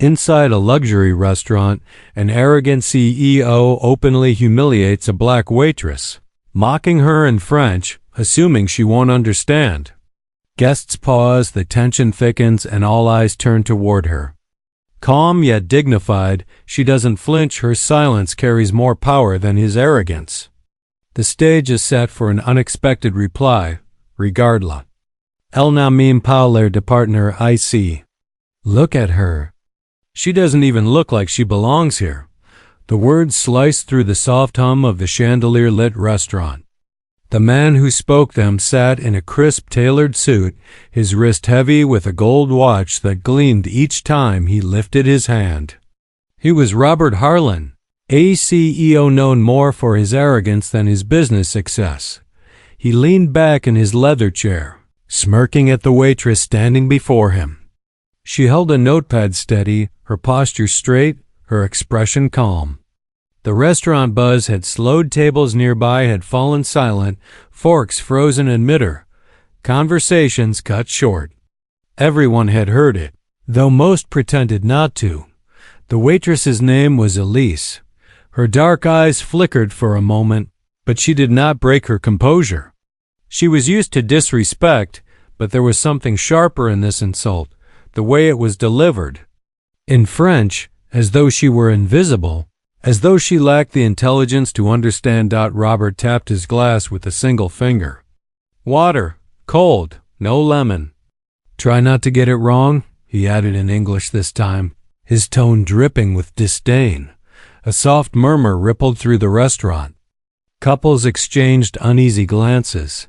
Inside a luxury restaurant, an arrogant CEO openly humiliates a black waitress, mocking her in French, assuming she won't understand. Guests pause, the tension thickens, and all eyes turn toward her. Calm yet dignified, she doesn't flinch. Her silence carries more power than his arrogance. The stage is set for an unexpected reply. Regardla. Elle n'a même pas l'air de partner ici. Look at her. She doesn't even look like she belongs here. The words slice through the soft hum of the chandelier-lit restaurant. The man who spoke them sat in a crisp tailored suit, his wrist heavy with a gold watch that gleamed each time he lifted his hand. He was Robert Harlan, a CEO known more for his arrogance than his business success. He leaned back in his leather chair, smirking at the waitress standing before him. She held a notepad steady, her posture straight, her expression calm. The restaurant buzz had slowed, tables nearby had fallen silent, forks frozen in midair, conversations cut short. Everyone had heard it, though most pretended not to. The waitress's name was Elise. Her dark eyes flickered for a moment, but she did not break her composure. She was used to disrespect, but there was something sharper in this insult, the way it was delivered. In French, as though she were invisible, as though she lacked the intelligence to understand. Robert tapped his glass with a single finger. Water, cold, no lemon. Try not to get it wrong, he added in English this time, his tone dripping with disdain. A soft murmur rippled through the restaurant. Couples exchanged uneasy glances.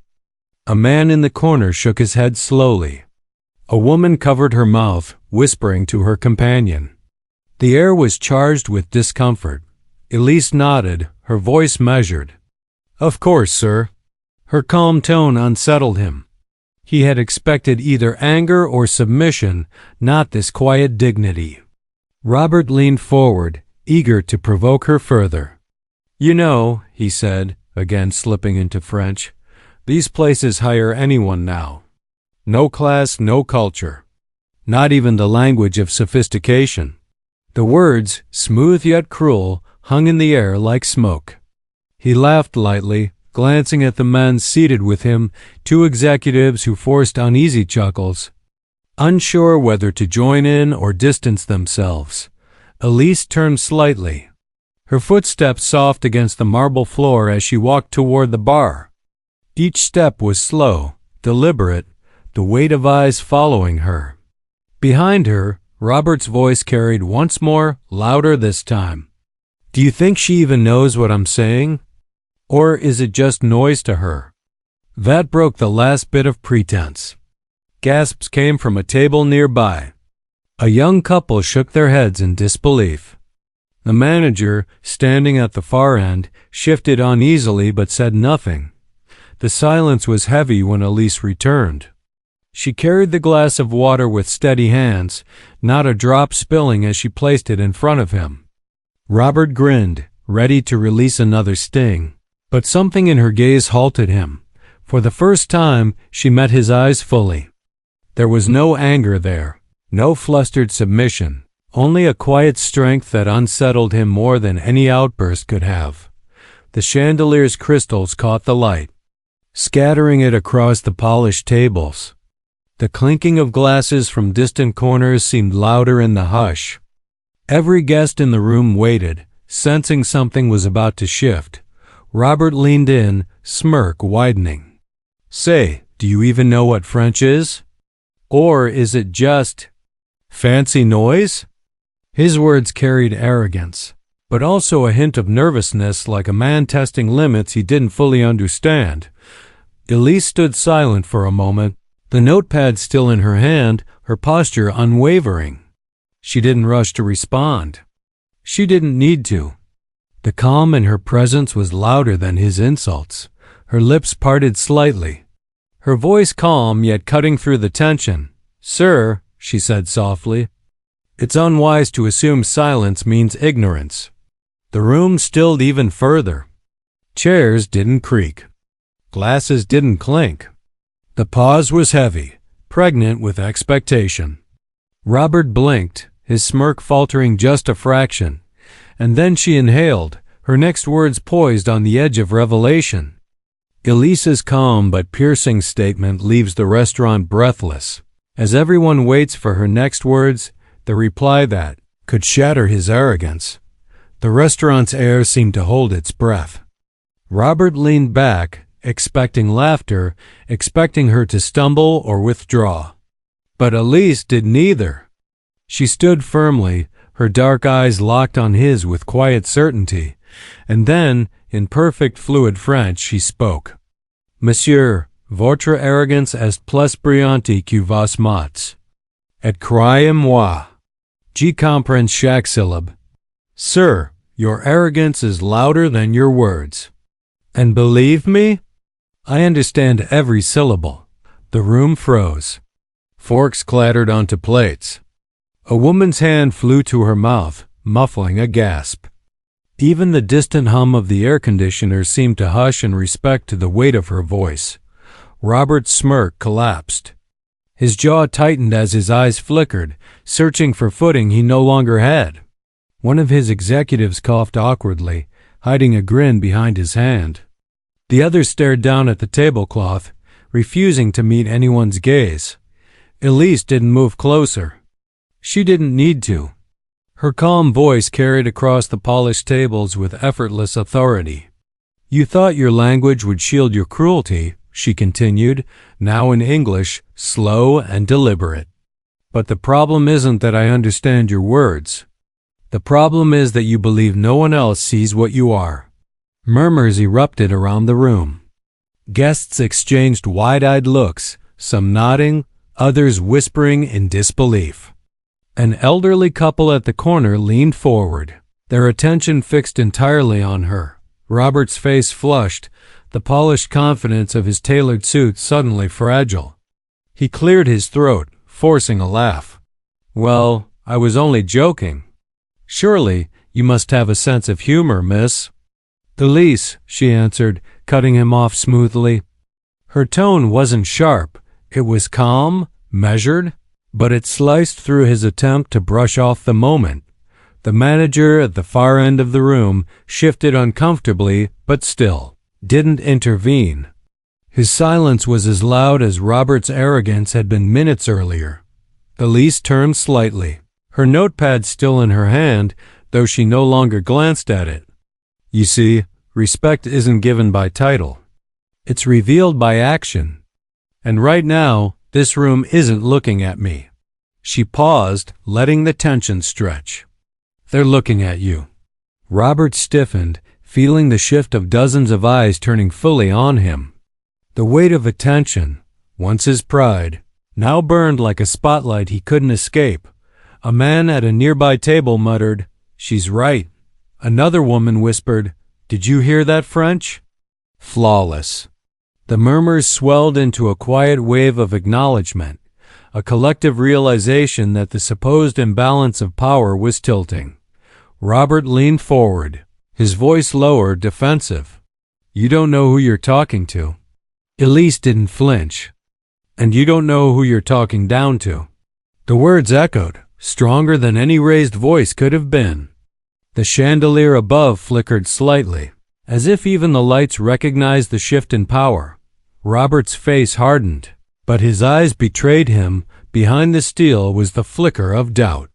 A man in the corner shook his head slowly. A woman covered her mouth, whispering to her companion. The air was charged with discomfort. Elise nodded, her voice measured. Of course, sir. Her calm tone unsettled him. He had expected either anger or submission, not this quiet dignity. Robert leaned forward, eager to provoke her further. You know, he said, again slipping into French, these places hire anyone now. No class, no culture. Not even the language of sophistication. The words, smooth yet cruel, hung in the air like smoke. He laughed lightly, glancing at the men seated with him, two executives who forced uneasy chuckles, unsure whether to join in or distance themselves. Elise turned slightly, her footsteps soft against the marble floor as she walked toward the bar. Each step was slow, deliberate, the weight of eyes following her. Behind her, Robert's voice carried once more, louder this time. Do you think she even knows what I'm saying? Or is it just noise to her? That broke the last bit of pretense. Gasps came from a table nearby. A young couple shook their heads in disbelief. The manager, standing at the far end, shifted uneasily but said nothing. The silence was heavy when Elise returned. She carried the glass of water with steady hands, not a drop spilling as she placed it in front of him. Robert grinned, ready to release another sting, but something in her gaze halted him. For the first time, she met his eyes fully. There was no anger there, no flustered submission, only a quiet strength that unsettled him more than any outburst could have. The chandelier's crystals caught the light, scattering it across the polished tables. The clinking of glasses from distant corners seemed louder in the hush. Every guest in the room waited, sensing something was about to shift. Robert leaned in, smirk widening. Say, do you even know what French is? Or is it just fancy noise? His words carried arrogance, but also a hint of nervousness, like a man testing limits he didn't fully understand. Elise stood silent for a moment, the notepad still in her hand, her posture unwavering. She didn't rush to respond. She didn't need to. The calm in her presence was louder than his insults. Her lips parted slightly. Her voice calm yet cutting through the tension. Sir, she said softly, it's unwise to assume silence means ignorance. The room stilled even further. Chairs didn't creak. Glasses didn't clink. The pause was heavy, pregnant with expectation. Robert blinked, his smirk faltering just a fraction. And then she inhaled, her next words poised on the edge of revelation. Elise's calm but piercing statement leaves the restaurant breathless. As everyone waits for her next words, the reply that could shatter his arrogance, the restaurant's air seemed to hold its breath. Robert leaned back, expecting laughter, expecting her to stumble or withdraw. But Elise did neither. She stood firmly, her dark eyes locked on his with quiet certainty, and then, in perfect fluid French, she spoke. Monsieur, votre arrogance est plus brillante que vos mots. Et croyez-moi, je comprends chaque syllabe. Sir, your arrogance is louder than your words. And believe me, I understand every syllable. The room froze. Forks clattered onto plates. A woman's hand flew to her mouth, muffling a gasp. Even the distant hum of the air conditioner seemed to hush in respect to the weight of her voice. Robert's smirk collapsed. His jaw tightened as his eyes flickered, searching for footing he no longer had. One of his executives coughed awkwardly, hiding a grin behind his hand. The other stared down at the tablecloth, refusing to meet anyone's gaze. Elise didn't move closer. She didn't need to. Her calm voice carried across the polished tables with effortless authority. You thought your language would shield your cruelty, she continued, now in English, slow and deliberate. But the problem isn't that I understand your words. The problem is that you believe no one else sees what you are. Murmurs erupted around the room. Guests exchanged wide-eyed looks, some nodding, others whispering in disbelief. An elderly couple at the corner leaned forward, their attention fixed entirely on her. Robert's face flushed, the polished confidence of his tailored suit suddenly fragile. He cleared his throat, forcing a laugh. Well, I was only joking. Surely, you must have a sense of humor, miss. Elise, she answered, cutting him off smoothly. Her tone wasn't sharp. It was calm, measured, but it sliced through his attempt to brush off the moment. The manager at the far end of the room shifted uncomfortably, but still didn't intervene. His silence was as loud as Robert's arrogance had been minutes earlier. Elise turned slightly, her notepad still in her hand, though she no longer glanced at it. You see, respect isn't given by title. It's revealed by action. And right now, this room isn't looking at me. She paused, letting the tension stretch. They're looking at you. Robert stiffened, feeling the shift of dozens of eyes turning fully on him. The weight of attention, once his pride, now burned like a spotlight he couldn't escape. A man at a nearby table muttered, "She's right." Another woman whispered, "Did you hear that French?" Flawless. The murmurs swelled into a quiet wave of acknowledgement, a collective realization that the supposed imbalance of power was tilting. Robert leaned forward, his voice lower, defensive. You don't know who you're talking to. Elise didn't flinch. And you don't know who you're talking down to. The words echoed, stronger than any raised voice could have been. The chandelier above flickered slightly, as if even the lights recognized the shift in power. Robert's face hardened, but his eyes betrayed him. Behind the steel was the flicker of doubt.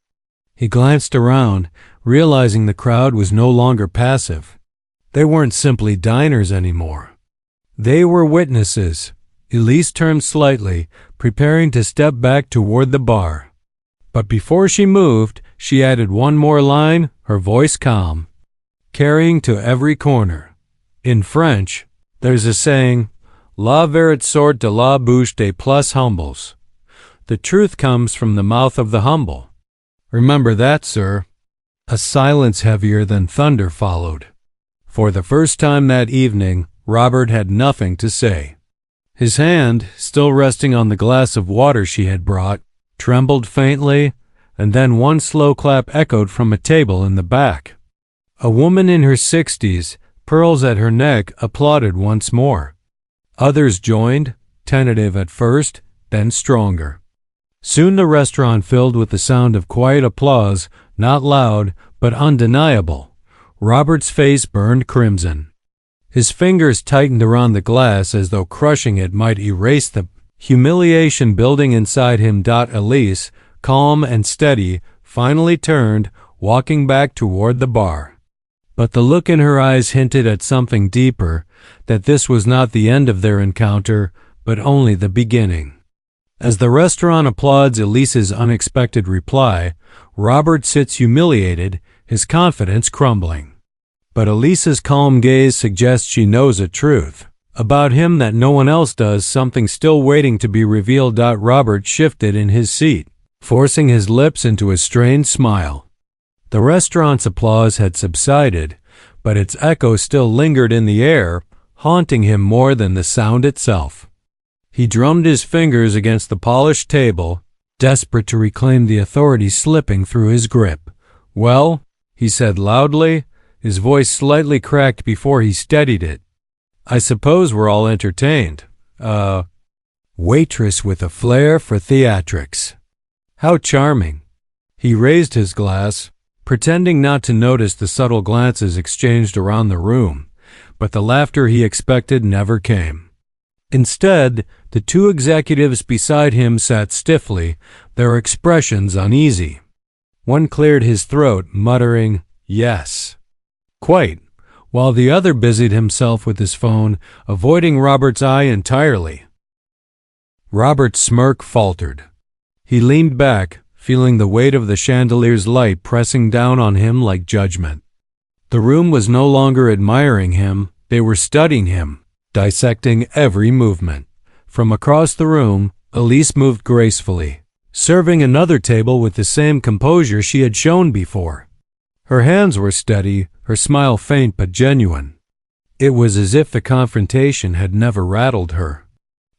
He glanced around, realizing the crowd was no longer passive. They weren't simply diners anymore. They were witnesses. Elise turned slightly, preparing to step back toward the bar. But before she moved, she added one more line, her voice calm, carrying to every corner. In French, there's a saying, La vérité sort de la bouche des plus humbles. The truth comes from the mouth of the humble. Remember that, sir. A silence heavier than thunder followed. For the first time that evening, Robert had nothing to say. His hand, still resting on the glass of water she had brought, trembled faintly, and then one slow clap echoed from a table in the back. A woman in her 60s, pearls at her neck, applauded once more. Others joined, tentative at first, then stronger. Soon the restaurant filled with the sound of quiet applause, not loud, but undeniable. Robert's face burned crimson. His fingers tightened around the glass as though crushing it might erase the humiliation building inside him. Elise, calm and steady, finally turned, walking back toward the bar. But the look in her eyes hinted at something deeper, that this was not the end of their encounter, but only the beginning. As the restaurant applauds Elise's unexpected reply, Robert sits humiliated, his confidence crumbling. But Elise's calm gaze suggests she knows a truth about him that no one else does, something still waiting to be revealed. Robert shifted in his seat, forcing his lips into a strained smile. The restaurant's applause had subsided, but its echo still lingered in the air, haunting him more than the sound itself. He drummed his fingers against the polished table, desperate to reclaim the authority slipping through his grip. "Well," he said loudly, his voice slightly cracked before he steadied it. "I suppose we're all entertained. Waitress with a flair for theatrics. How charming." He raised his glass, pretending not to notice the subtle glances exchanged around the room, but the laughter he expected never came. Instead, the two executives beside him sat stiffly, their expressions uneasy. One cleared his throat, muttering, "Yes." "Quite," while the other busied himself with his phone, avoiding Robert's eye entirely. Robert's smirk faltered. He leaned back, feeling the weight of the chandelier's light pressing down on him like judgment. The room was no longer admiring him, they were studying him, dissecting every movement. From across the room, Elise moved gracefully, serving another table with the same composure she had shown before. Her hands were steady, her smile faint but genuine. It was as if the confrontation had never rattled her.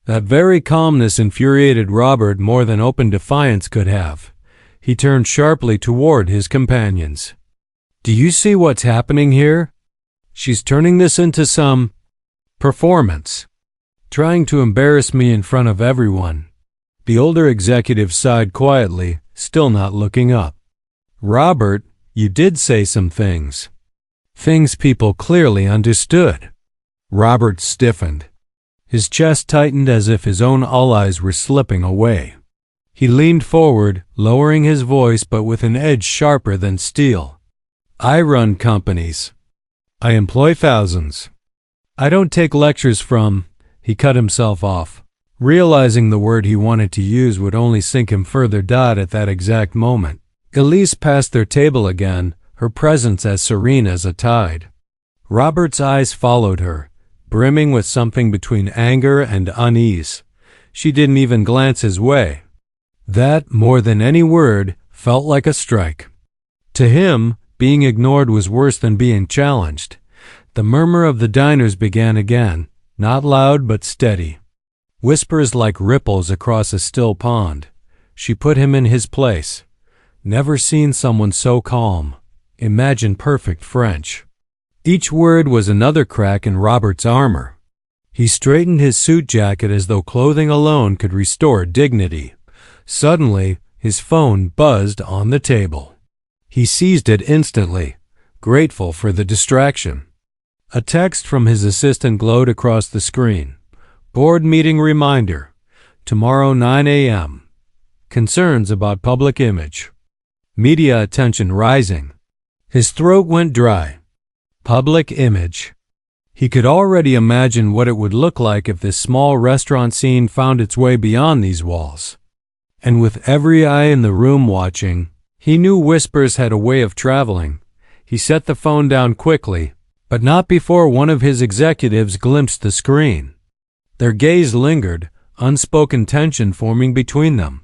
That very calmness infuriated Robert more than open defiance could have. He turned sharply toward his companions. "Do you see what's happening here? She's turning this into some performance, trying to embarrass me in front of everyone." The older executive sighed quietly, still not looking up. "Robert, you did say some things. Things people clearly understood." Robert stiffened. His chest tightened as if his own allies were slipping away. He leaned forward, lowering his voice but with an edge sharper than steel. "I run companies. I employ thousands. I don't take lectures from—" He cut himself off, realizing the word he wanted to use would only sink him further. At that exact moment, Elise passed their table again, her presence as serene as a tide. Robert's eyes followed her, brimming with something between anger and unease. She didn't even glance his way. That, more than any word, felt like a strike. To him, being ignored was worse than being challenged. The murmur of the diners began again, not loud but steady. Whispers like ripples across a still pond. She put him in his place. Never seen someone so calm. Imagine perfect French. Each word was another crack in Robert's armor. He straightened his suit jacket as though clothing alone could restore dignity. Suddenly, his phone buzzed on the table. He seized it instantly, grateful for the distraction. A text from his assistant glowed across the screen. "Board meeting reminder. Tomorrow 9 a.m. Concerns about public image." Media attention rising. His throat went dry. Public image. He could already imagine what it would look like if this small restaurant scene found its way beyond these walls. And with every eye in the room watching, he knew whispers had a way of traveling. He set the phone down quickly, but not before one of his executives glimpsed the screen. Their gaze lingered, unspoken tension forming between them.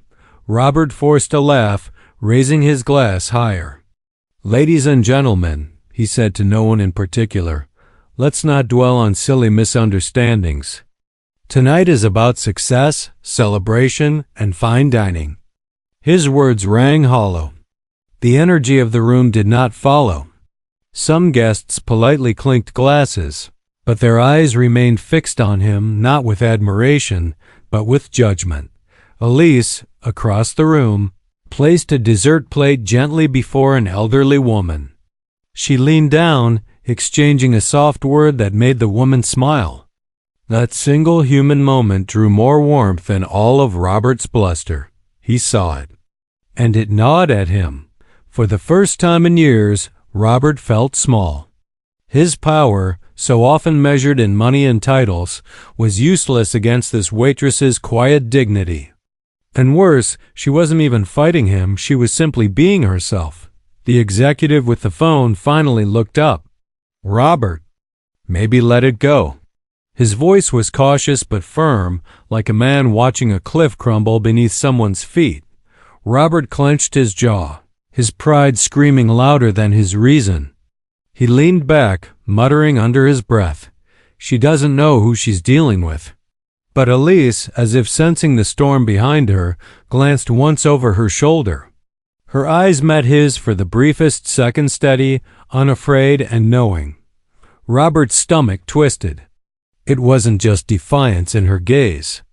Robert forced a laugh, raising his glass higher. "Ladies and gentlemen," he said to no one in particular, "let's not dwell on silly misunderstandings. Tonight is about success, celebration, and fine dining." His words rang hollow. The energy of the room did not follow. Some guests politely clinked glasses, but their eyes remained fixed on him not with admiration, but with judgment. Elise, across the room, placed a dessert plate gently before an elderly woman. She leaned down, exchanging a soft word that made the woman smile. That single human moment drew more warmth than all of Robert's bluster. He saw it. And it gnawed at him. For the first time in years, Robert felt small. His power, so often measured in money and titles, was useless against this waitress's quiet dignity. And worse, she wasn't even fighting him, she was simply being herself. The executive with the phone finally looked up. "Robert, maybe let it go." His voice was cautious but firm, like a man watching a cliff crumble beneath someone's feet. Robert clenched his jaw, his pride screaming louder than his reason. He leaned back, muttering under his breath, "She doesn't know who she's dealing with." But Elise, as if sensing the storm behind her, glanced once over her shoulder. Her eyes met his for the briefest second, steady, unafraid, and knowing. Robert's stomach twisted. It wasn't just defiance in her gaze.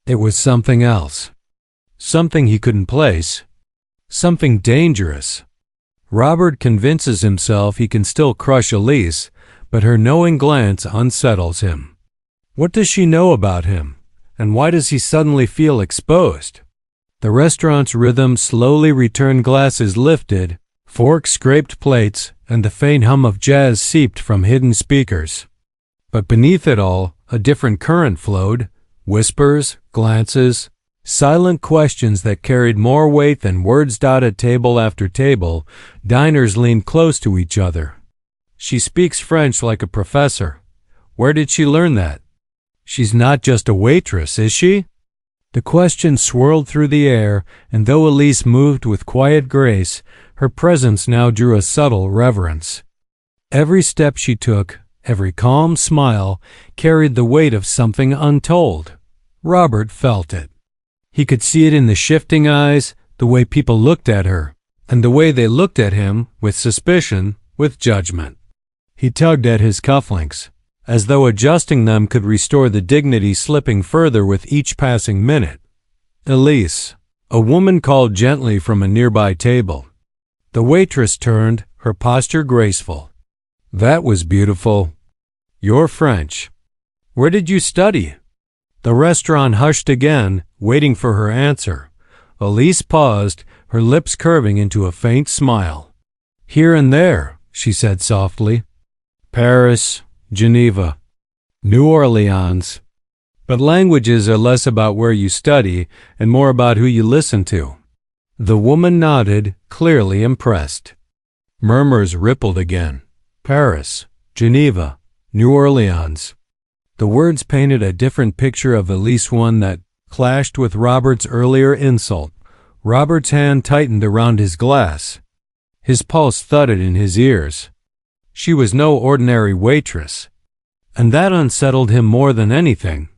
It was something else. Something he couldn't place. Something dangerous. Robert convinces himself he can still crush Elise, but her knowing glance unsettles him. What does she know about him? And why does he suddenly feel exposed? The restaurant's rhythm slowly returned, glasses lifted, forks scraped plates, and the faint hum of jazz seeped from hidden speakers. But beneath it all, a different current flowed, whispers, glances, silent questions that carried more weight than words dotted table after table. Diners leaned close to each other. "She speaks French like a professor. Where did she learn that? She's not just a waitress, is she?" The question swirled through the air, and though Elise moved with quiet grace, her presence now drew a subtle reverence. Every step she took, every calm smile, carried the weight of something untold. Robert felt it. He could see it in the shifting eyes, the way people looked at her, and the way they looked at him, with suspicion, with judgment. He tugged at his cufflinks, as though adjusting them could restore the dignity slipping further with each passing minute. "Elise," a woman called gently from a nearby table. The waitress turned, her posture graceful. "That was beautiful. You're French. Where did you study?" The restaurant hushed again, waiting for her answer. Elise paused, her lips curving into a faint smile. "Here and there," she said softly. "Paris, Geneva, New Orleans." But languages are less about where you study and more about who you listen to. The woman nodded, clearly impressed. Murmurs rippled again. Paris, Geneva, New Orleans. The words painted a different picture of Elise, one that clashed with Robert's earlier insult. Robert's hand tightened around his glass. His pulse thudded in his ears. She was no ordinary waitress. And that unsettled him more than anything.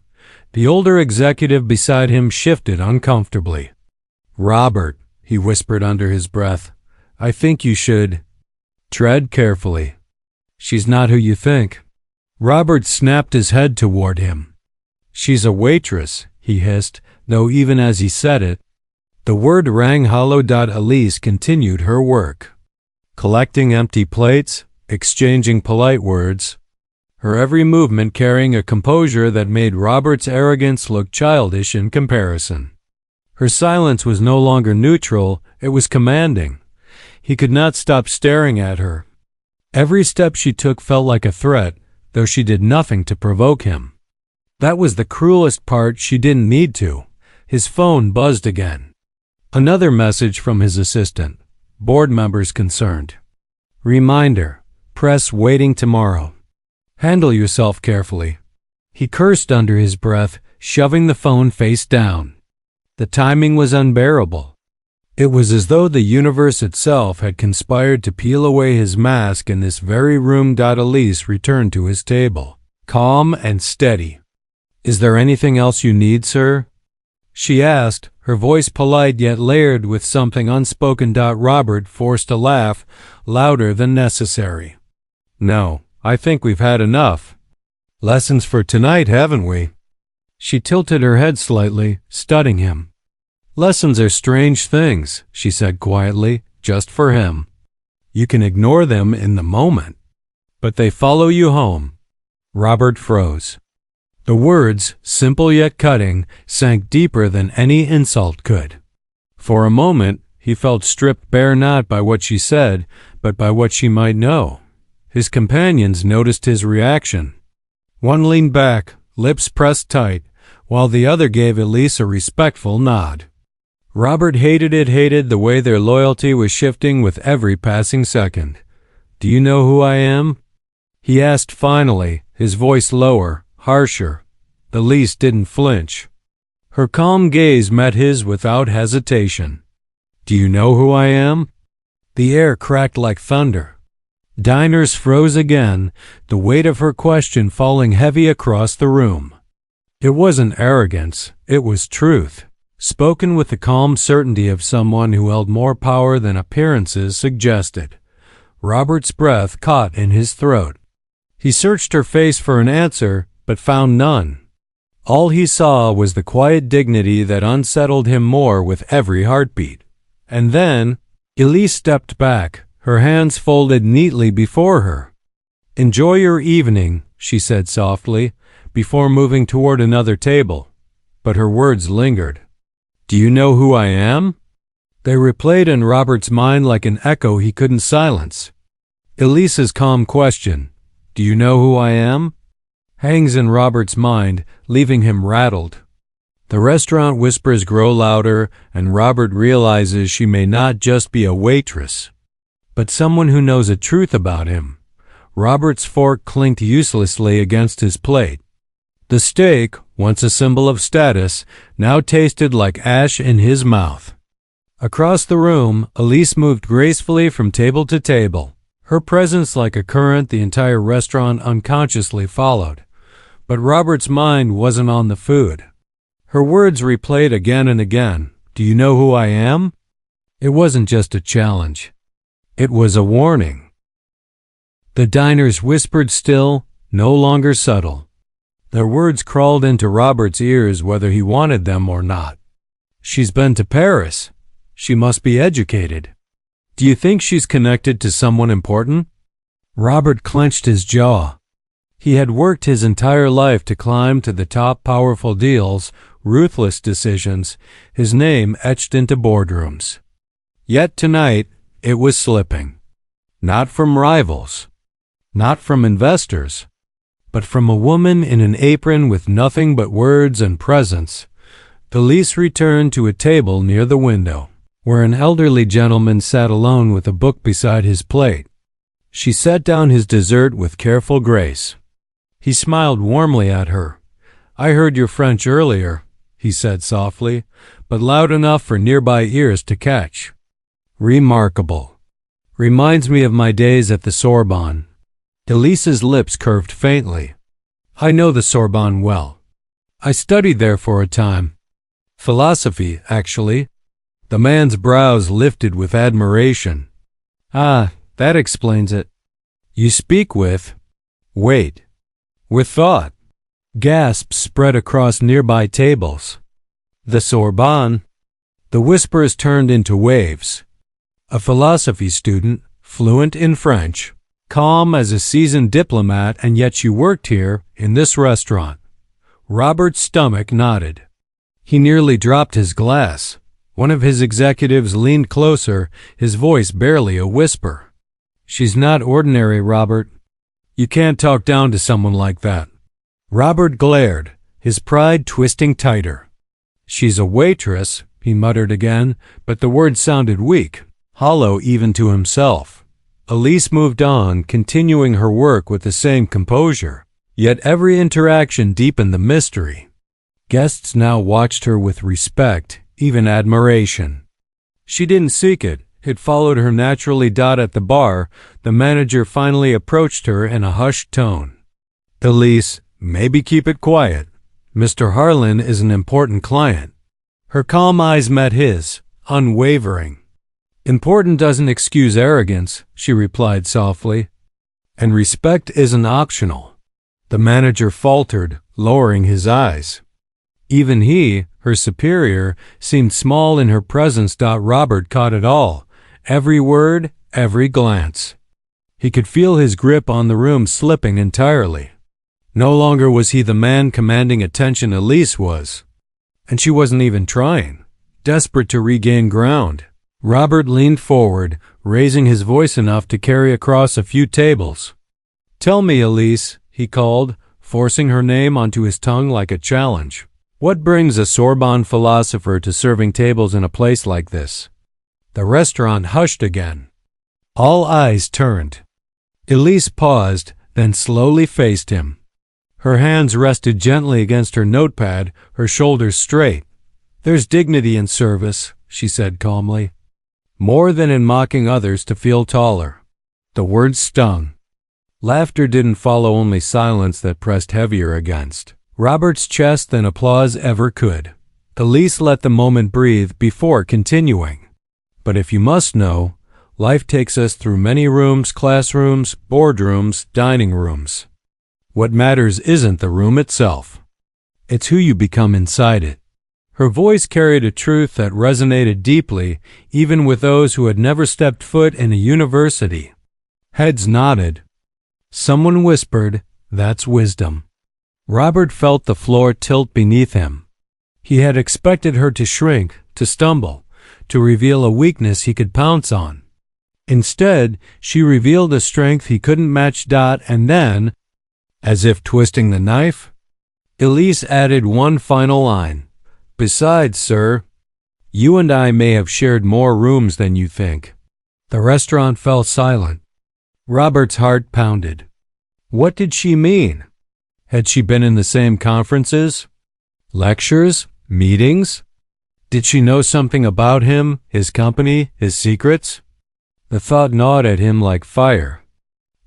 The older executive beside him shifted uncomfortably. "Robert," he whispered under his breath, "I think you should tread carefully. She's not who you think." Robert snapped his head toward him. "She's a waitress," he hissed, though even as he said it, the word rang hollow. Elise continued her work, collecting empty plates, exchanging polite words, her every movement carrying a composure that made Robert's arrogance look childish in comparison. Her silence was no longer neutral, it was commanding. He could not stop staring at her. Every step she took felt like a threat, though she did nothing to provoke him. That was the cruelest part. She didn't need to. His phone buzzed again. Another message from his assistant. Board members concerned. Reminder. Press waiting tomorrow. Handle yourself carefully. He cursed under his breath, shoving the phone face down. The timing was unbearable. It was as though the universe itself had conspired to peel away his mask in this very room. Elise returned to his table, calm and steady. "Is there anything else you need, sir?" she asked, her voice polite yet layered with something unspoken. Robert forced a laugh, louder than necessary. "No, I think we've had enough. Lessons for tonight, haven't we?" She tilted her head slightly, studying him. Lessons are strange things, she said quietly, just for him. You can ignore them in the moment, but they follow you home. Robert froze. The words, simple yet cutting, sank deeper than any insult could. For a moment, he felt stripped bare not by what she said, but by what she might know. His companions noticed his reaction. One leaned back, lips pressed tight, while the other gave Elise a respectful nod. Robert hated the way their loyalty was shifting with every passing second. "Do you know who I am?" he asked finally, his voice lower, harsher. Elise didn't flinch. Her calm gaze met his without hesitation. "Do you know who I am?" The air cracked like thunder. Diners froze again, the weight of her question falling heavy across the room. It wasn't arrogance, it was truth, spoken with the calm certainty of someone who held more power than appearances suggested. Robert's breath caught in his throat. He searched her face for an answer, but found none. All he saw was the quiet dignity that unsettled him more with every heartbeat. And then, Elise stepped back, her hands folded neatly before her. "Enjoy your evening," she said softly, before moving toward another table. But her words lingered. "Do you know who I am?" They replayed in Robert's mind like an echo he couldn't silence. Elise's calm question, "Do you know who I am?" hangs in Robert's mind, leaving him rattled. The restaurant whispers grow louder, and Robert realizes she may not just be a waitress, but someone who knows a truth about him. Robert's fork clinked uselessly against his plate. The steak, once a symbol of status, now tasted like ash in his mouth. Across the room, Elise moved gracefully from table to table, her presence like a current the entire restaurant unconsciously followed. But Robert's mind wasn't on the food. Her words replayed again and again. "Do you know who I am?" It wasn't just a challenge. It was a warning. The diners whispered still, no longer subtle. Their words crawled into Robert's ears whether he wanted them or not. "She's been to Paris. She must be educated. Do you think she's connected to someone important?" Robert clenched his jaw. He had worked his entire life to climb to the top, powerful deals, ruthless decisions, his name etched into boardrooms. Yet tonight, it was slipping. Not from rivals, not from investors, but from a woman in an apron with nothing but words and presence. Elise returned to a table near the window, where an elderly gentleman sat alone with a book beside his plate. She set down his dessert with careful grace. He smiled warmly at her. "I heard your French earlier," he said softly, but loud enough for nearby ears to catch. "Remarkable. Reminds me of my days at the Sorbonne." Elise's lips curved faintly. "I know the Sorbonne well. I studied there for a time. Philosophy, actually." The man's brows lifted with admiration. "Ah, that explains it. You speak with... wait. With thought." Gasps spread across nearby tables. The Sorbonne. The whispers turned into waves. A philosophy student, fluent in French, calm as a seasoned diplomat, and yet she worked here, in this restaurant. Robert's stomach knotted. He nearly dropped his glass. One of his executives leaned closer, his voice barely a whisper. "She's not ordinary, Robert. You can't talk down to someone like that." Robert glared, his pride twisting tighter. "She's a waitress," he muttered again, but the words sounded weak, hollow even to himself. Elise moved on, continuing her work with the same composure, yet every interaction deepened the mystery. Guests now watched her with respect, even admiration. She didn't seek it. It followed her naturally. At the bar, the manager finally approached her in a hushed tone. "Elise, maybe keep it quiet. Mr. Harlan is an important client." Her calm eyes met his, unwavering. "Important doesn't excuse arrogance," she replied softly. "And respect isn't optional." The manager faltered, lowering his eyes. Even he, her superior, seemed small in her presence. Robert caught it all, every word, every glance. He could feel his grip on the room slipping entirely. No longer was he the man commanding attention. Elise was. And she wasn't even trying. Desperate to regain ground, Robert leaned forward, raising his voice enough to carry across a few tables. "Tell me, Elise," he called, forcing her name onto his tongue like a challenge. "What brings a Sorbonne philosopher to serving tables in a place like this?" The restaurant hushed again. All eyes turned. Elise paused, then slowly faced him. Her hands rested gently against her notepad, her shoulders straight. "There's dignity in service," she said calmly. "More than in mocking others to feel taller." The words stung. Laughter didn't follow, only silence that pressed heavier against Robert's chest than applause ever could. Elise let the moment breathe before continuing. "But if you must know, life takes us through many rooms, classrooms, boardrooms, dining rooms. What matters isn't the room itself. It's who you become inside it." Her voice carried a truth that resonated deeply, even with those who had never stepped foot in a university. Heads nodded. Someone whispered, "That's wisdom." Robert felt the floor tilt beneath him. He had expected her to shrink, to stumble, to reveal a weakness he could pounce on. Instead, she revealed a strength he couldn't match. And then, as if twisting the knife, Elise added one final line. "Besides, sir, you and I may have shared more rooms than you think." The restaurant fell silent. Robert's heart pounded. What did she mean? Had she been in the same conferences? Lectures? Meetings? Did she know something about him, his company, his secrets? The thought gnawed at him like fire.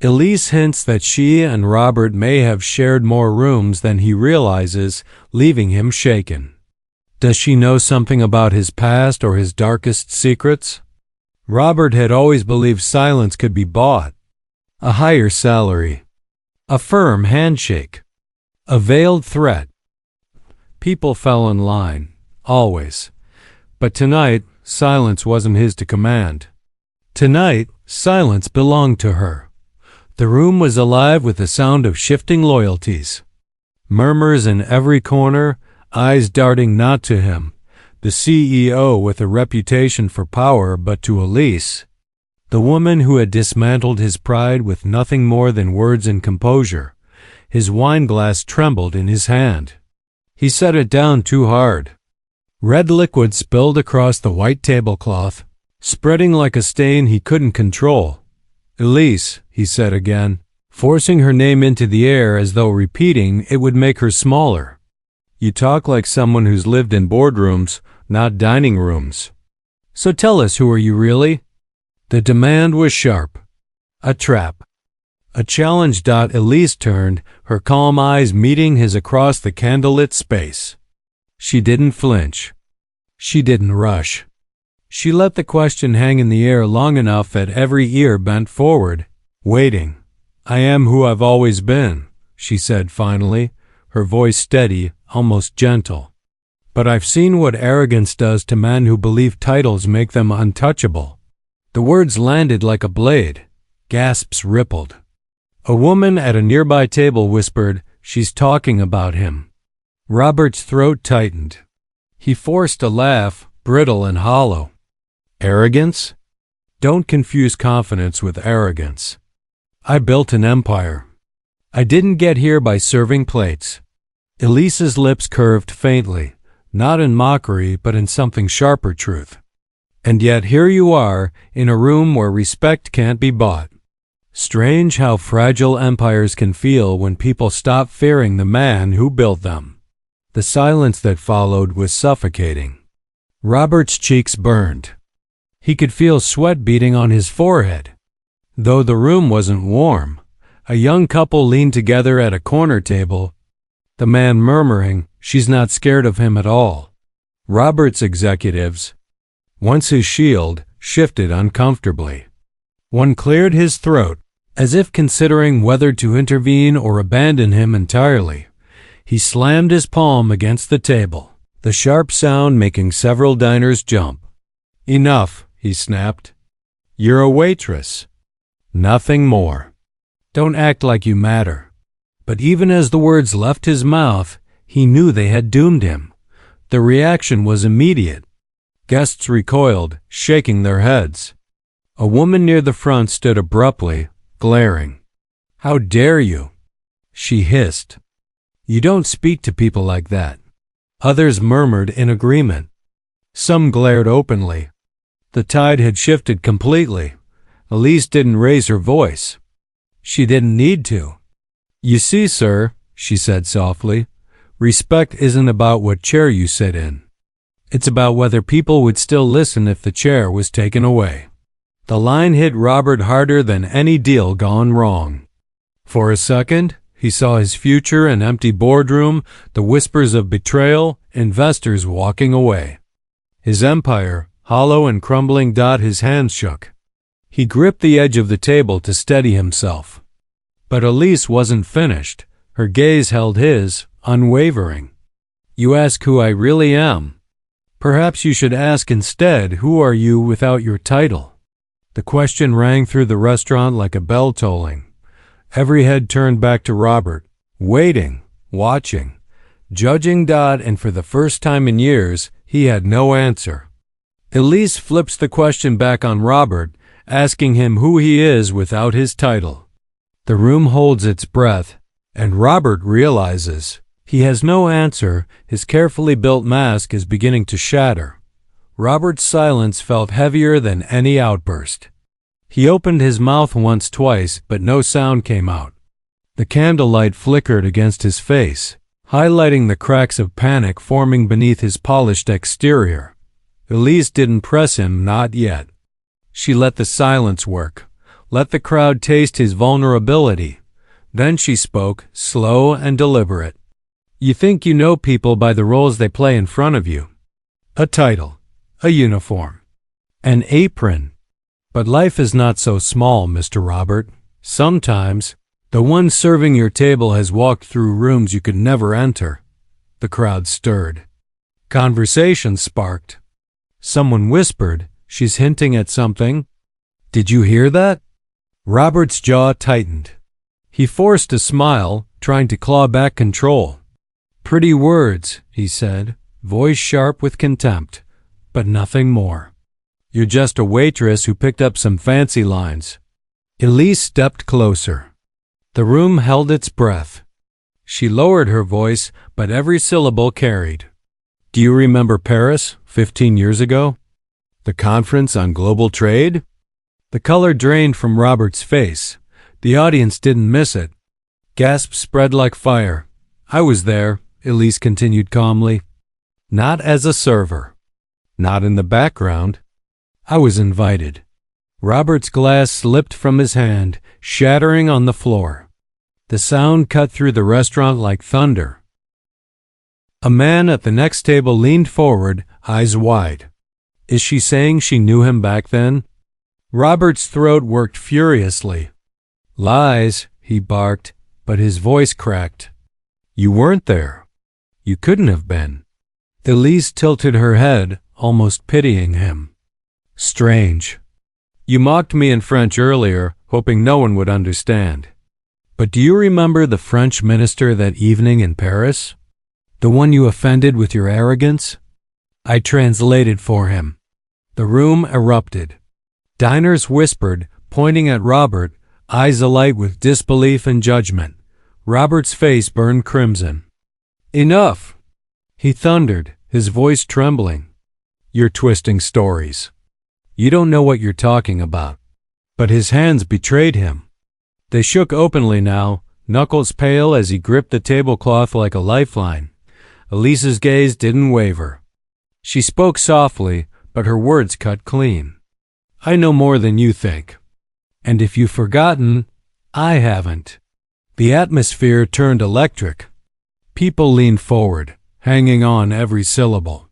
Elise hints that she and Robert may have shared more rooms than he realizes, leaving him shaken. Does she know something about his past or his darkest secrets? Robert had always believed silence could be bought. A higher salary. A firm handshake. A veiled threat. People fell in line, always. But tonight, silence wasn't his to command. Tonight, silence belonged to her. The room was alive with the sound of shifting loyalties. Murmurs in every corner, eyes darting not to him, the CEO with a reputation for power, but to Elise, the woman who had dismantled his pride with nothing more than words and composure. His wineglass trembled in his hand. He set it down too hard. Red liquid spilled across the white tablecloth, spreading like a stain he couldn't control. "Elise," he said again, forcing her name into the air as though repeating it would make her smaller. "You talk like someone who's lived in boardrooms, not dining rooms. So tell us, who are you really?" The demand was sharp. A trap. A challenge. Elise turned, her calm eyes meeting his across the candlelit space. She didn't flinch. She didn't rush. She let the question hang in the air long enough that every ear bent forward, waiting. "I am who I've always been," she said finally, her voice steady, almost gentle. "But I've seen what arrogance does to men who believe titles make them untouchable." The words landed like a blade. Gasps rippled. A woman at a nearby table whispered, "She's talking about him." Robert's throat tightened. He forced a laugh, brittle and hollow. Arrogance? Don't confuse confidence with arrogance. I built an empire. I didn't get here by serving plates. Elise's lips curved faintly, not in mockery but in something sharper truth. And yet here you are, in a room where respect can't be bought. Strange how fragile empires can feel when people stop fearing the man who built them. The silence that followed was suffocating. Robert's cheeks burned. He could feel sweat beading on his forehead. Though the room wasn't warm, a young couple leaned together at a corner table, the man murmuring, "She's not scared of him at all." Robert's executives, once his shield, shifted uncomfortably. One cleared his throat, as if considering whether to intervene or abandon him entirely. He slammed his palm against the table, the sharp sound making several diners jump. "Enough," he snapped. "You're a waitress. Nothing more. Don't act like you matter." But even as the words left his mouth, he knew they had doomed him. The reaction was immediate. Guests recoiled, shaking their heads. A woman near the front stood abruptly, glaring. "How dare you?" she hissed. "You don't speak to people like that." Others murmured in agreement. Some glared openly. The tide had shifted completely. Elise didn't raise her voice. She didn't need to. "You see, sir," she said softly, "respect isn't about what chair you sit in. It's about whether people would still listen if the chair was taken away." The line hit Robert harder than any deal gone wrong. For a second, he saw his future, an empty boardroom, the whispers of betrayal, investors walking away. His empire, hollow and crumbling. His hands shook. He gripped the edge of the table to steady himself. But Elise wasn't finished. Her gaze held his, unwavering. "You ask who I really am. Perhaps you should ask instead, who are you without your title?" The question rang through the restaurant like a bell tolling. Every head turned back to Robert, waiting, watching, judging. And for the first time in years, he had no answer. Elise flips the question back on Robert, asking him who he is without his title. The room holds its breath, and Robert realizes he has no answer. His carefully built mask is beginning to shatter. Robert's silence felt heavier than any outburst. He opened his mouth once, twice, but no sound came out. The candlelight flickered against his face, highlighting the cracks of panic forming beneath his polished exterior. Elise didn't press him, not yet. She let the silence work, let the crowd taste his vulnerability. Then she spoke, slow and deliberate. "You think you know people by the roles they play in front of you. A title, a uniform, an apron. But life is not so small, Mr. Robert. Sometimes, the one serving your table has walked through rooms you could never enter." The crowd stirred. Conversation sparked. Someone whispered, "She's hinting at something." "Did you hear that?" Robert's jaw tightened. He forced a smile, trying to claw back control. "Pretty words," he said, voice sharp with contempt, "but nothing more. You're just a waitress who picked up some fancy lines." Elise stepped closer. The room held its breath. She lowered her voice, but every syllable carried. "Do you remember Paris, 15 years ago? The conference on global trade?" The color drained from Robert's face. The audience didn't miss it. Gasps spread like fire. "I was there," Elise continued calmly. "Not as a server. Not in the background. I was invited." Robert's glass slipped from his hand, shattering on the floor. The sound cut through the restaurant like thunder. A man at the next table leaned forward, eyes wide. "Is she saying she knew him back then?" Robert's throat worked furiously. "Lies," he barked, but his voice cracked. "You weren't there. You couldn't have been." Elise tilted her head, almost pitying him. "Strange. You mocked me in French earlier, hoping no one would understand. But do you remember the French minister that evening in Paris? The one you offended with your arrogance? I translated for him." The room erupted. Diners whispered, pointing at Robert, eyes alight with disbelief and judgment. Robert's face burned crimson. "Enough!" he thundered, his voice trembling. "You're twisting stories. You don't know what you're talking about." But his hands betrayed him. They shook openly now, knuckles pale as he gripped the tablecloth like a lifeline. Elise's gaze didn't waver. She spoke softly, but her words cut clean. "I know more than you think. And if you've forgotten, I haven't." The atmosphere turned electric. People leaned forward, hanging on every syllable.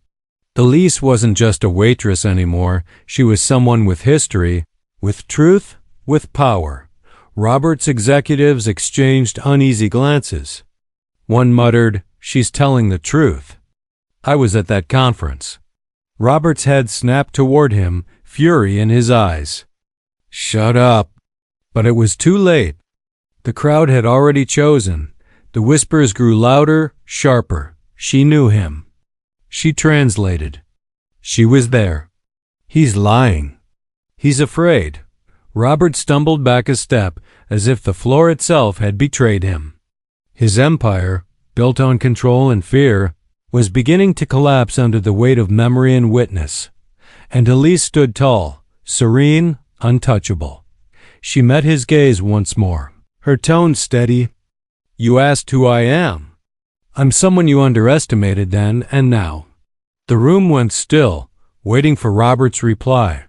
Elise wasn't just a waitress anymore. She was someone with history, with truth, with power. Robert's executives exchanged uneasy glances. One muttered, "She's telling the truth." I was at that conference. Robert's head snapped toward him, fury in his eyes. "Shut up." But it was too late. The crowd had already chosen. The whispers grew louder, sharper. She knew him. She translated. She was there. "He's lying. He's afraid." Robert stumbled back a step, as if the floor itself had betrayed him. His empire, built on control and fear, was beginning to collapse under the weight of memory and witness. And Elise stood tall, serene, untouchable. She met his gaze once more, her tone steady. "You asked who I am. I'm someone you underestimated then and now." The room went still, waiting for Robert's reply.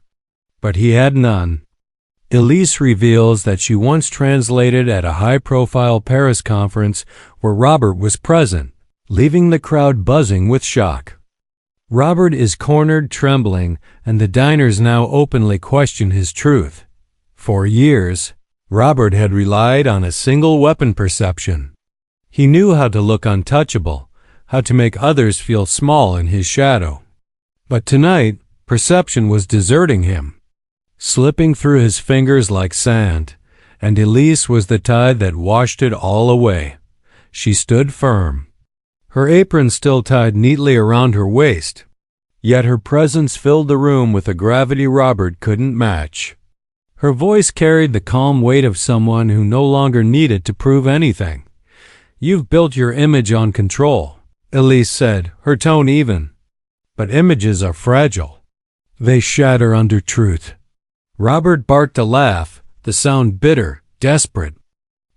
But he had none. Elise reveals that she once translated at a high-profile Paris conference where Robert was present, leaving the crowd buzzing with shock. Robert is cornered, trembling, and the diners now openly question his truth. For years, Robert had relied on a single weapon perception. He knew how to look untouchable, how to make others feel small in his shadow. But tonight, perception was deserting him, slipping through his fingers like sand, and Elise was the tide that washed it all away. She stood firm, her apron still tied neatly around her waist, yet her presence filled the room with a gravity Robert couldn't match. Her voice carried the calm weight of someone who no longer needed to prove anything. "You've built your image on control," Elise said, her tone even. "But images are fragile. They shatter under truth." Robert barked a laugh, the sound bitter, desperate.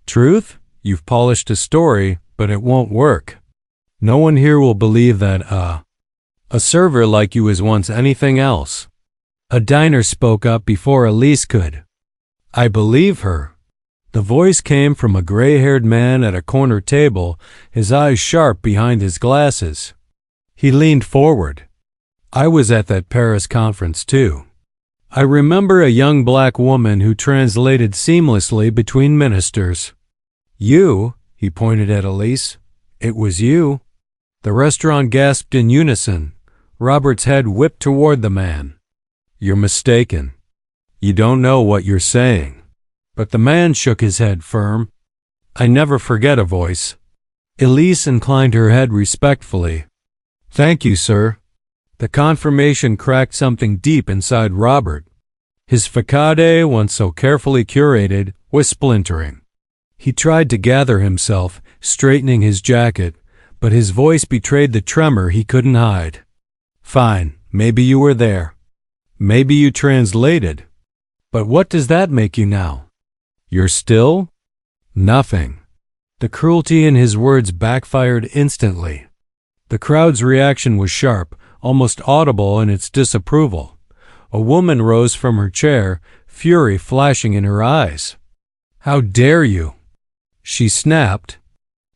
"Truth? You've polished a story, but it won't work. No one here will believe that a server like you is once anything else." A diner spoke up before Elise could. "I believe her." The voice came from a gray-haired man at a corner table, his eyes sharp behind his glasses. He leaned forward. "I was at that Paris conference too. I remember a young black woman who translated seamlessly between ministers." "You?" he pointed at Elise. "It was you." The restaurant gasped in unison. Robert's head whipped toward the man. "You're mistaken. You don't know what you're saying." But the man shook his head firm. "I never forget a voice." Elise inclined her head respectfully. "Thank you, sir." The confirmation cracked something deep inside Robert. His facade, once so carefully curated, was splintering. He tried to gather himself, straightening his jacket, but his voice betrayed the tremor he couldn't hide. "Fine, maybe you were there. Maybe you translated. But what does that make you now? You're still nothing." The cruelty in his words backfired instantly. The crowd's reaction was sharp, almost audible in its disapproval. A woman rose from her chair, fury flashing in her eyes. "How dare you?" she snapped.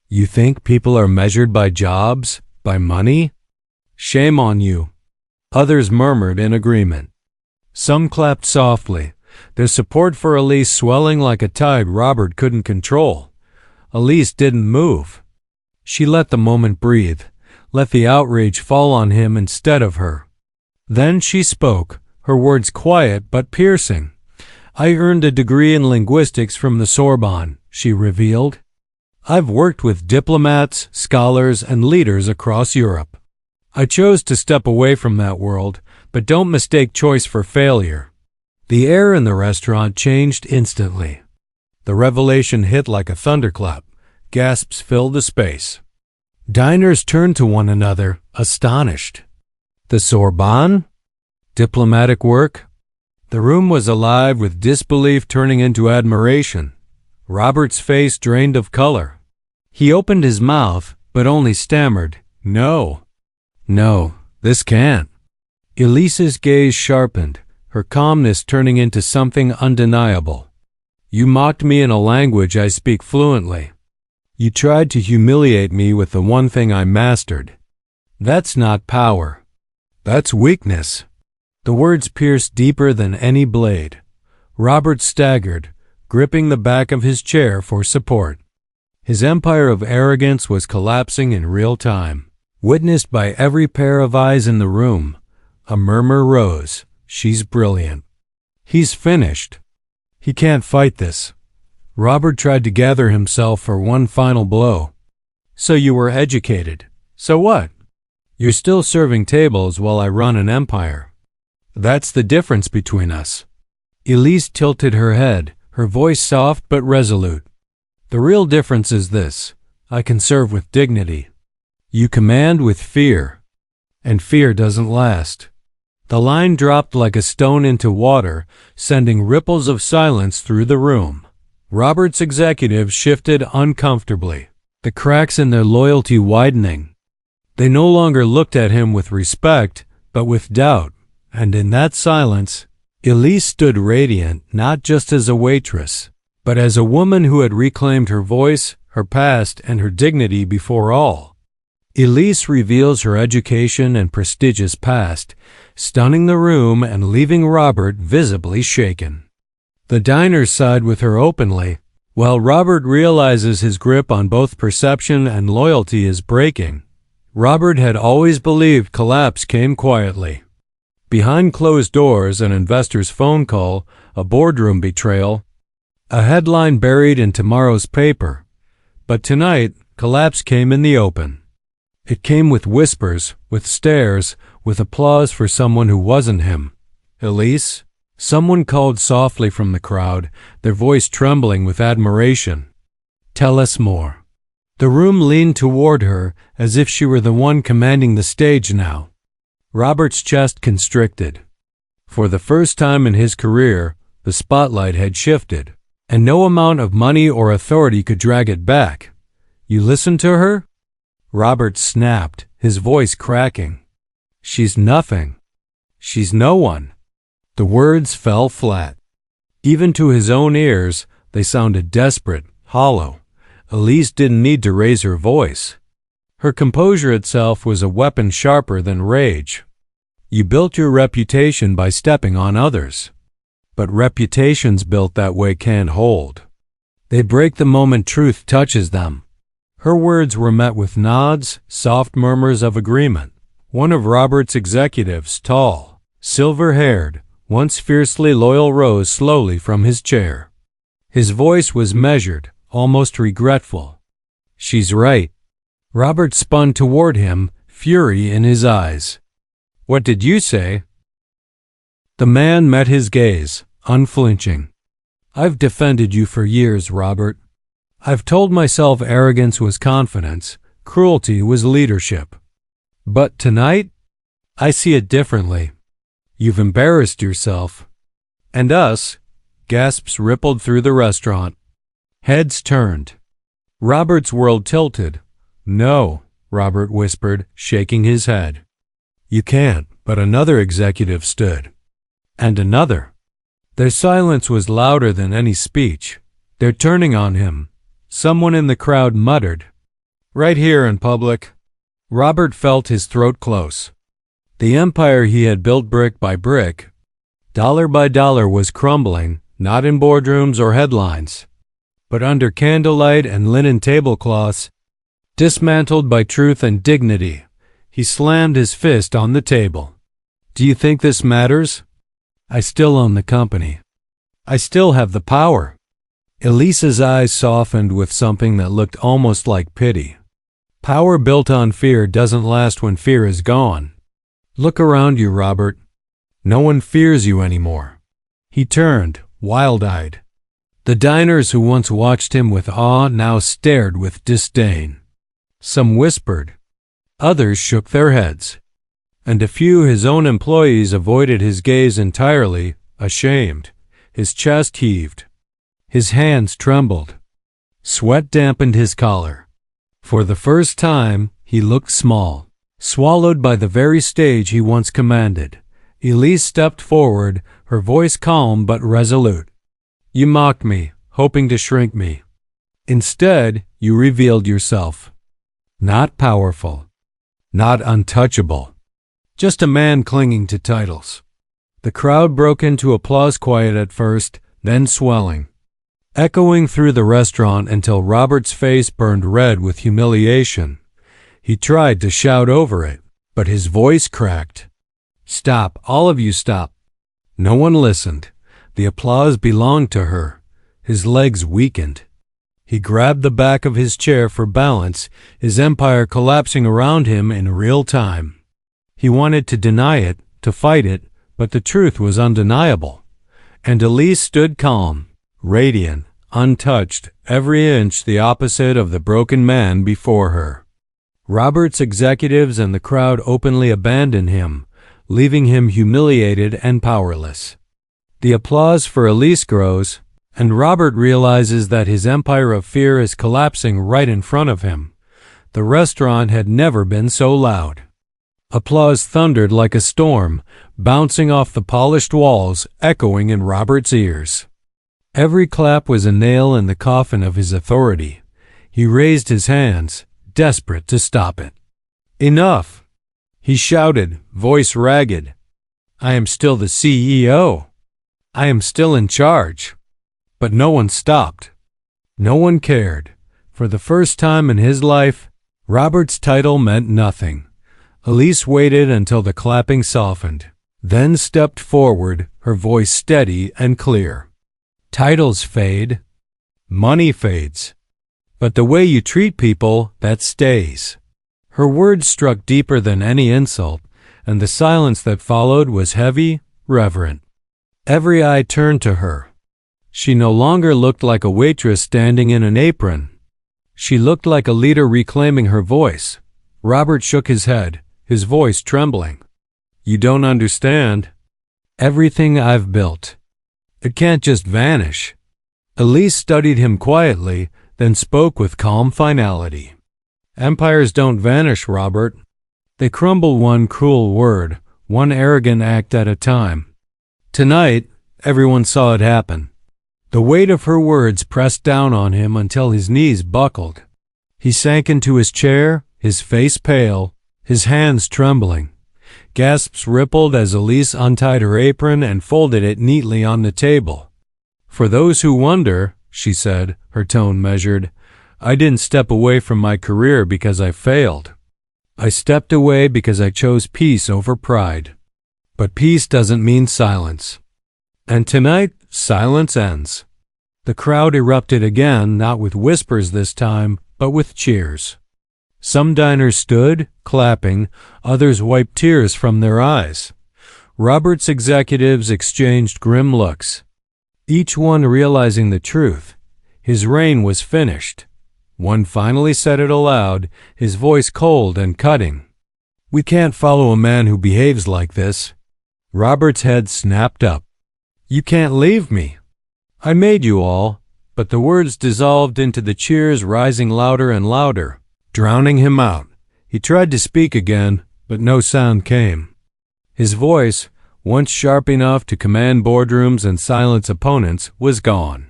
"You think people are measured by jobs, by money? Shame on you." Others murmured in agreement. Some clapped softly, their support for Elise swelling like a tide Robert couldn't control. Elise didn't move. She let the moment breathe, let the outrage fall on him instead of her. Then she spoke, her words quiet but piercing. "I earned a degree in linguistics from the Sorbonne," she revealed. "I've worked with diplomats, scholars, and leaders across Europe. I chose to step away from that world, but don't mistake choice for failure." The air in the restaurant changed instantly. The revelation hit like a thunderclap. Gasps filled the space. Diners turned to one another, astonished. The Sorbonne? Diplomatic work? The room was alive with disbelief turning into admiration. Robert's face drained of color. He opened his mouth, but only stammered, "No. No, this can't." Elise's gaze sharpened, her calmness turning into something undeniable. "You mocked me in a language I speak fluently. You tried to humiliate me with the one thing I mastered. That's not power. That's weakness." The words pierced deeper than any blade. Robert staggered, gripping the back of his chair for support. His empire of arrogance was collapsing in real time, witnessed by every pair of eyes in the room. A murmur rose. She's brilliant. He's finished. He can't fight this. Robert tried to gather himself for one final blow. So you were educated. So what? You're still serving tables while I run an empire. That's the difference between us. Elise tilted her head, her voice soft but resolute. The real difference is this. I can serve with dignity. You command with fear. And fear doesn't last. The line dropped like a stone into water, sending ripples of silence through the room. Robert's executives shifted uncomfortably, the cracks in their loyalty widening. They no longer looked at him with respect, but with doubt, and in that silence, Elise stood radiant not just as a waitress, but as a woman who had reclaimed her voice, her past, and her dignity before all. Elise reveals her education and prestigious past, stunning the room and leaving Robert visibly shaken. The diners side with her openly, while Robert realizes his grip on both perception and loyalty is breaking. Robert had always believed collapse came quietly. Behind closed doors, an investor's phone call, a boardroom betrayal, a headline buried in tomorrow's paper. But tonight, collapse came in the open. It came with whispers, with stares, with applause for someone who wasn't him. Elise? Someone called softly from the crowd, their voice trembling with admiration. Tell us more. The room leaned toward her as if she were the one commanding the stage now. Robert's chest constricted. For the first time in his career, the spotlight had shifted, and no amount of money or authority could drag it back. You listened to her? Robert snapped, his voice cracking. She's nothing. She's no one. The words fell flat. Even to his own ears, they sounded desperate, hollow. Elise didn't need to raise her voice. Her composure itself was a weapon sharper than rage. You built your reputation by stepping on others. But reputations built that way can't hold. They break the moment truth touches them. Her words were met with nods, soft murmurs of agreement. One of Robert's executives, tall, silver-haired, once fiercely loyal, rose slowly from his chair. His voice was measured, almost regretful. She's right. Robert spun toward him, fury in his eyes. What did you say? The man met his gaze, unflinching. I've defended you for years, Robert. I've told myself arrogance was confidence, cruelty was leadership. But tonight, I see it differently. You've embarrassed yourself. And us. Gasps rippled through the restaurant. Heads turned. Robert's world tilted. No, Robert whispered, shaking his head. You can't, but another executive stood. And another. Their silence was louder than any speech. They're turning on him. Someone in the crowd muttered. Right here in public. Robert felt his throat close. The empire he had built brick by brick, dollar by dollar, was crumbling, not in boardrooms or headlines, but under candlelight and linen tablecloths, dismantled by truth and dignity. He slammed his fist on the table. Do you think this matters? I still own the company. I still have the power. Elise's eyes softened with something that looked almost like pity. Power built on fear doesn't last when fear is gone. Look around you, Robert. No one fears you anymore. He turned, wild-eyed. The diners who once watched him with awe now stared with disdain. Some whispered. Others shook their heads. And a few his own employees avoided his gaze entirely, ashamed. His chest heaved. His hands trembled. Sweat dampened his collar. For the first time, he looked small, swallowed by the very stage he once commanded. Elise stepped forward, her voice calm but resolute. You mocked me, hoping to shrink me. Instead, you revealed yourself. Not powerful. Not untouchable. Just a man clinging to titles. The crowd broke into applause, quiet at first, then swelling. echoing through the restaurant until Robert's face burned red with humiliation. He tried to shout over it, but his voice cracked. "Stop, all of you stop." No one listened. The applause belonged to her. His legs weakened. He grabbed the back of his chair for balance, his empire collapsing around him in real time. He wanted to deny it, to fight it, but the truth was undeniable. And Elise stood calm, radiant, untouched, every inch the opposite of the broken man before her. Robert's executives and the crowd openly abandoned him, leaving him humiliated and powerless. The applause for Elise grows, and Robert realizes that his empire of fear is collapsing right in front of him. The restaurant had never been so loud. Applause thundered like a storm, bouncing off the polished walls, echoing in Robert's ears. Every clap was a nail in the coffin of his authority. He raised his hands, desperate to stop it. "Enough!" he shouted, voice ragged. "I am still the CEO. I am still in charge." But no one stopped. No one cared. For the first time in his life, Robert's title meant nothing. Elise waited until the clapping softened, then stepped forward, her voice steady and clear. Titles fade. Money fades. But the way you treat people, that stays. Her words struck deeper than any insult, and the silence that followed was heavy, reverent. Every eye turned to her. She no longer looked like a waitress standing in an apron. She looked like a leader reclaiming her voice. Robert shook his head, his voice trembling. "You don't understand. Everything I've built. It can't just vanish." Elise studied him quietly, then spoke with calm finality. "Empires don't vanish, Robert. They crumble one cruel word, one arrogant act at a time. Tonight, everyone saw it happen." The weight of her words pressed down on him until his knees buckled. He sank into his chair, his face pale, his hands trembling. Gasps rippled as Elise untied her apron and folded it neatly on the table. "For those who wonder," she said, her tone measured, "I didn't step away from my career because I failed. I stepped away because I chose peace over pride. But peace doesn't mean silence. And tonight, silence ends." The crowd erupted again, not with whispers this time, but with cheers. Some diners stood, clapping, others wiped tears from their eyes. Robert's executives exchanged grim looks, each one realizing the truth. His reign was finished. One finally said it aloud, his voice cold and cutting. "We can't follow a man who behaves like this." Robert's head snapped up. "You can't leave me. I made you all." But the words dissolved into the cheers rising louder and louder, drowning him out. He tried to speak again, but no sound came. His voice, once sharp enough to command boardrooms and silence opponents, was gone.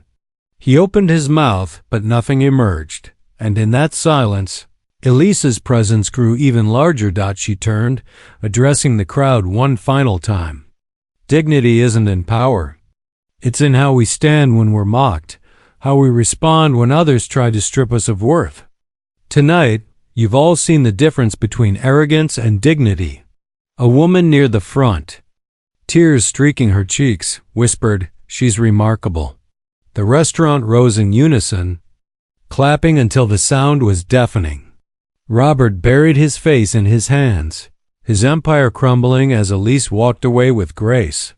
He opened his mouth, but nothing emerged, and in that silence, Elise's presence grew even larger. She turned, addressing the crowd one final time. "Dignity isn't in power. It's in how we stand when we're mocked, how we respond when others try to strip us of worth. Tonight, you've all seen the difference between arrogance and dignity." A woman near the front, tears streaking her cheeks, whispered, "She's remarkable." The restaurant rose in unison, clapping until the sound was deafening. Robert buried his face in his hands, his empire crumbling as Elise walked away with grace.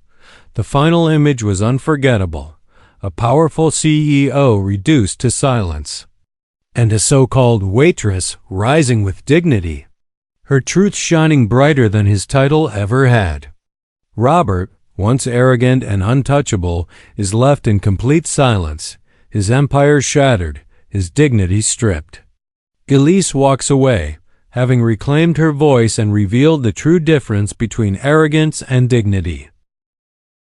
The final image was unforgettable, a powerful CEO reduced to silence, and a so-called waitress rising with dignity, her truth shining brighter than his title ever had. Robert, once arrogant and untouchable, is left in complete silence, his empire shattered, his dignity stripped. Elise walks away, having reclaimed her voice and revealed the true difference between arrogance and dignity.